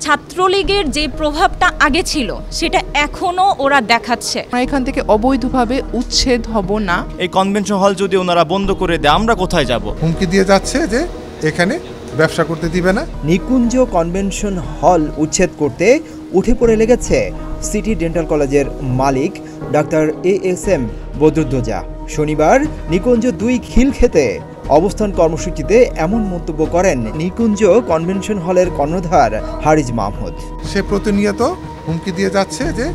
ছাত্রলীগের যে প্রভাবটা আগে ছিল সেটা এখনো ওরা দেখাচ্ছে। আমরা এখান থেকে অবৈধভাবে উচ্ছেদ হব না। এই কনভেনশন হল যদি ওনারা বন্ধ করে দেয় আমরা কোথায় যাব? হুমকি দিয়ে যাচ্ছে যে এখানে ব্যবসা করতে দিবে না। নিকুঞ্জ কনভেনশন হল উচ্ছেদ করতে উঠে পড়ে লেগেছে সিটি ডেন্টাল কলেজের মালিক ডাক্তার ASM বদরুদ্দোজা। শনিবার নিকুঞ্জ 2 খিলক্ষেতে অবস্থান কর্মসূচিতে এমন মন্তব্য করেন নিকুঞ্জ কনভেনশন হলের কর্ণধার হারিজ মাহমুদ। সে প্রতিনিয়ত হুমকি দিয়ে যাচ্ছে যে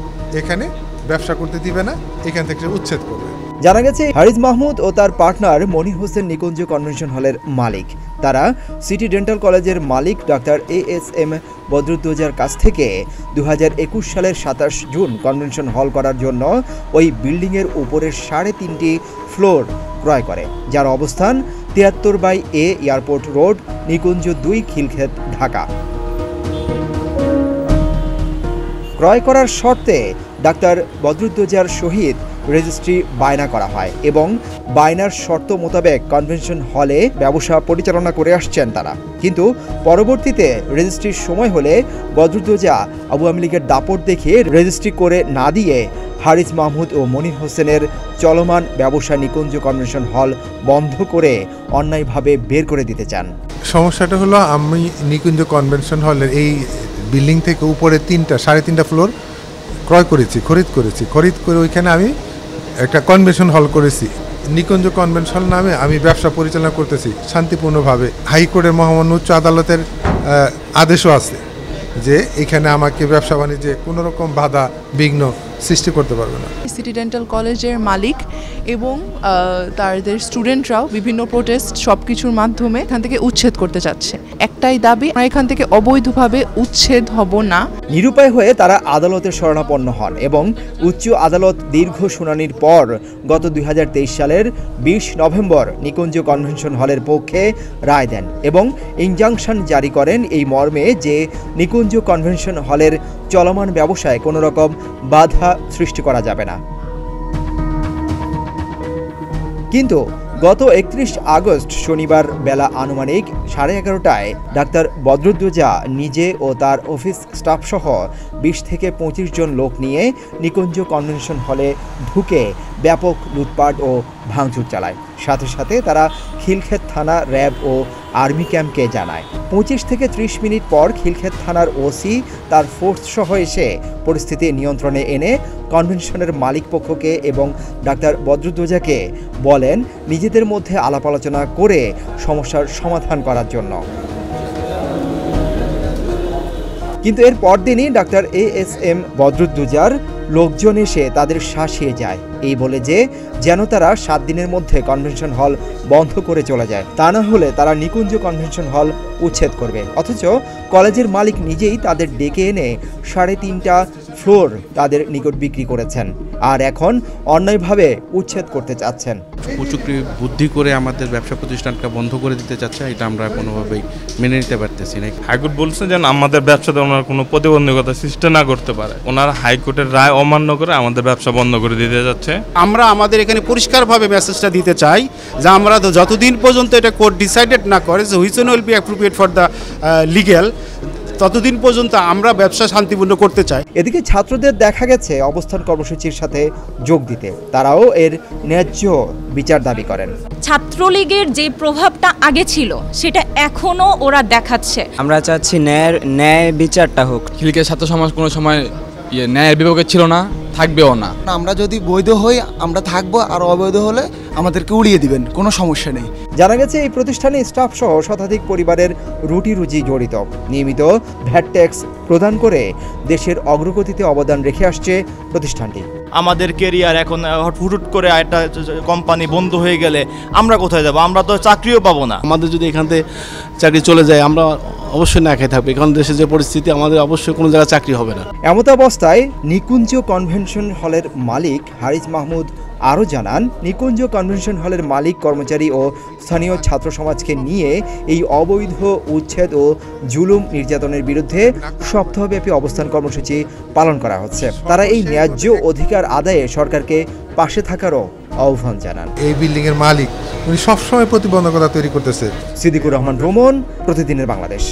এখানে ব্যবসা করতে দিবে না, এখান থেকে উচ্ছেদ করবে। জানা গেছে হারিজ মাহমুদ ও তার পার্টনার মনির হোসেন নিকুঞ্জ কনভেনশন হলের মালিক। তারা সিটি ডেন্টাল কলেজের মালিক ডাক্তার ASM বদরুদ্দোজার কাছ থেকে 2021 সালের 27 জুন কনভেনশন হল করার জন্য ওই বিল্ডিংয়ের উপরের 3.5টি ফ্লোর ক্রয় করে, যার অবস্থান 73/A এয়ারপোর্ট রোড, নিকুঞ্জ 2 খিলক্ষেত, ঢাকা। ক্রয় করার শর্তে ডাক্তার বদরুদ্দোজার সহিত রেজিস্ট্রি বায়না করা হয় এবং বায়নার শর্ত মোতাবেক কনভেনশন হলে ব্যবসা পরিচালনা করে আসছেন তারা। কিন্তু পরবর্তীতে রেজিস্ট্রির সময় হলে বদরুদ্দোজা আওয়ামী লীগের দাপট দেখিয়ে রেজিস্ট্রি করে না দিয়ে হারিজ মাহমুদ ও মনির হোসেনের চলমান ব্যবসা নিকুঞ্জ কনভেনশন হল বন্ধ করে অন্যায়ভাবে বের করে দিতে চান। সমস্যাটা হলো, আমি নিকুঞ্জ কনভেনশন হলের এই বিল্ডিং থেকে উপরে 3.5 ফ্লোর ক্রয় করেছি, খরিদ করে ওইখানে আমি একটা কনভেনশন হল করেছি। নিকুঞ্জ কনভেনশন নামে আমি ব্যবসা পরিচালনা করতেছি শান্তিপূর্ণভাবে। হাইকোর্টের মহামান্য উচ্চ আদালতের আদেশও আছে যে এখানে আমাকে ব্যবসা বাণিজ্যে কোনো রকম বাধা বিঘ্ন সৃষ্টি করতে পারবে না। সিটি ডেন্টাল কলেজের মালিক এবং তাদের স্টুডেন্টরাও বিভিন্ন প্রোটেস্ট সব কিছুর মাধ্যমে এখান থেকে উচ্ছেদ করতে চাচ্ছে। একটাই দাবি, আমরা এখান থেকে অবৈধভাবে উচ্ছেদ হব না। নিরুপায় হয়ে তারা আদালতের শরণাপন্ন হন এবং উচ্চ আদালত দীর্ঘ শুনানির পর গত 2023 সালের 20 নভেম্বর নিকুঞ্জ কনভেনশন হলের পক্ষে রায় দেন এবং ইনজাংশন জারি করেন এই মর্মে যে নিকুঞ্জ কনভেনশন হলের চলমান ব্যবসায় কোনো রকম বাধা সৃষ্টি করা যাবে না। কিন্তু গত 31 আগস্ট শনিবার বেলা আনুমানিক 11:30টায় ডাক্তার বদরুদ্দোজা নিজে ও তার অফিস স্টাফসহ 20 থেকে 25 জন লোক নিয়ে নিকুঞ্জ কনভেনশন হলে ঢুকে ব্যাপক লুটপাট ও ভাঙচুর চালায়। সাথে সাথে তারা খিলক্ষেত থানা, র্যাব ও আর্মি ক্যাম্পকে জানায়। 25 থেকে 30 মিনিট পর খিলক্ষেত থানার ওসি তার ফোর্স সহ এসে পরিস্থিতি নিয়ন্ত্রণে এনে কনভেনশনের মালিক পক্ষকে এবং ডাক্তার বদরুদ্দোজাকে বলেন নিজেদের মধ্যে আলাপ আলোচনা করে সমস্যার সমাধান করার জন্য। কিন্তু এর পরদিনই ডাক্তার ASM বদরুদ্দোজার লোকজন এসে তাদের শাসিয়ে যায়, এই বলে যে যেন তারা 7 দিনের মধ্যে কনভেনশন হল বন্ধ করে চলে যায়, তা না হলে তারা নিকুঞ্জ কনভেনশন হল উচ্ছেদ করবে। অথচ কলেজের মালিক নিজেই তাদের ডেকে এনে 3.5টা ফ্লোর তাদের নিকট বিক্রি করেছেন আর এখন অন্যায়ভাবে উচ্ছেদ করতে চাচ্ছেন। কুচুকরি বুদ্ধি করে আমাদের ব্যবসা প্রতিষ্ঠানটা বন্ধ করে দিতে চাচ্ছে, এটা আমরা কোনোভাবেই মেনে নিতে পারতেছি না। হাইকোর্ট বলছে যেন আমাদের ব্যবসাতে ওনার কোনো প্রতিবন্ধকতা সৃষ্টি না করতে পারে। ওনারা হাইকোর্টের রায় অমান্য করে আমাদের ব্যবসা বন্ধ করে দিতে যাচ্ছে। আমরা আমাদের এখানে পরিষ্কারভাবে মেসেজটা দিতে চাই যে আমরা যতদিন পর্যন্ত এটা কোর্ট ডিসাইডেড না করে যে which one will be appropriate for the legal, ততদিন পর্যন্ত আমরা ব্যবসা শান্তিপূর্ণ করতে চাই। এদিকে ছাত্রদের দেখা গেছে অবস্থান কর্মসূচির সাথে যোগ দিতে, তারাও এর ন্যায্য বিচার দাবি করেন। ছাত্রলীগের যে প্রভাবটা আগে ছিল সেটা এখনো ওরা দেখাচ্ছে। আমরা চাচ্ছি ন্যায় বিচারটা হোক। খিলক্ষেত ছাত্র সমাজ কোনো সময় ন্যায়ের বিভাগে ছিল না, থাকবেও না। আমরা যদি বৈধ হই আমরা থাকবো, আর অবৈধ হলে আমাদেরকে উড়িয়ে দিবেন, কোনো সমস্যা নেই। জানা গেছে এই প্রতিষ্ঠানে স্টাফ সহ শতাধিক পরিবারের রুটি রুজি জড়িত। নিয়মিত ভ্যাট ট্যাক্স প্রদান করে দেশের অগ্রগতিতে অবদান রেখে আসছে প্রতিষ্ঠানটি। আমাদের কেরিয়ার এখন হুট করে একটা কোম্পানি বন্ধ হয়ে গেলে আমরা কোথায় যাব? আমরা তো চাকরিও পাবো না। আমাদের যদি এখান থেকে চাকরি চলে যায় আমরা অবশ্যই না খেয়ে থাকবে। এখন দেশের যে পরিস্থিতি, আমাদের অবশ্যই কোনো জায়গায় চাকরি হবে না। এমত অবস্থায় নিকুঞ্জ কনভেনশন হলের মালিক হারিজ মাহমুদ আরও জানান, নিকুঞ্জ কনভেনশন হলের মালিক, কর্মচারী ও স্থানীয় ছাত্র সমাজকে নিয়ে এই অবৈধ উচ্ছেদ ও জুলুম নির্যাতনের বিরুদ্ধে সপ্তাহব্যাপী অবস্থান কর্মসূচি পালন করা হচ্ছে। তারা এই ন্যায্য অধিকার আদায়ে সরকারকে পাশে থাকারও আহ্বান জানান। এই বিল্ডিং এর মালিক উনি সবসময় প্রতিবন্ধকতা তৈরি করতেছে। সিদ্দিকুর রহমান রোমন, প্রতিদিনের বাংলাদেশ।